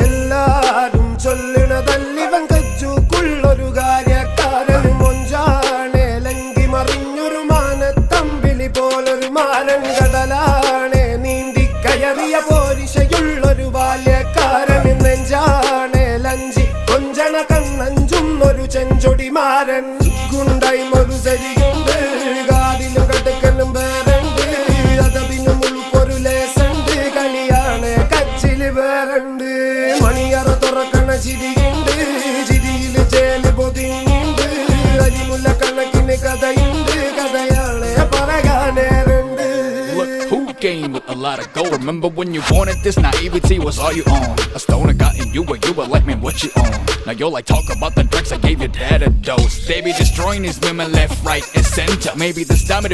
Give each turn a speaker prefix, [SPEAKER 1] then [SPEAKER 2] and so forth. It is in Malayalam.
[SPEAKER 1] എല്ലാരും ചൊല്ലണതല്ലിവൻ കജ്ജുക്കുള്ളൊരു കാര്യക്കാരൻ മൊഞ്ചാണേ ലങ്കി മറിഞ്ഞൊരു മാനത്തമ്പിളി പോലൊരു മാരൻ കടലാണേ നീന്തി കയറിയ പോരിശയുള്ളൊരു ബാല്യക്കാരൻ നെഞ്ചാണേ ലഞ്ചി കൊഞ്ചണ കണ്ണഞ്ചുന്നൊരു ചെഞ്ചൊടിമാരൻ ഗുണ്ടായി ഒരു സരിയുണ്ട് കാതിലും കടുക്കലും വേറുണ്ട് അതതിനും ഉൾപ്പൊരു ലേസുണ്ട് കളിയാണ് കച്ചില് വേറുണ്ട് മണിയറ തുറക്കണ ചിരിയുണ്ട് ചിരിയില് ചേല് പൊതിഞ്ഞുണ്ട് അരിമുല്ല കണക്കിന് കഥയുണ്ട് കഥയാണ് പറയാനേറുണ്ട്.
[SPEAKER 2] Game with a lot of gold. Remember when you wanted this naivety was all you own. A stoner got in you, but you were like, man, what you own? Now you're like, talk about the drugs I gave your dad a dose. They be destroying these women left, right, and center. Maybe this time it'll be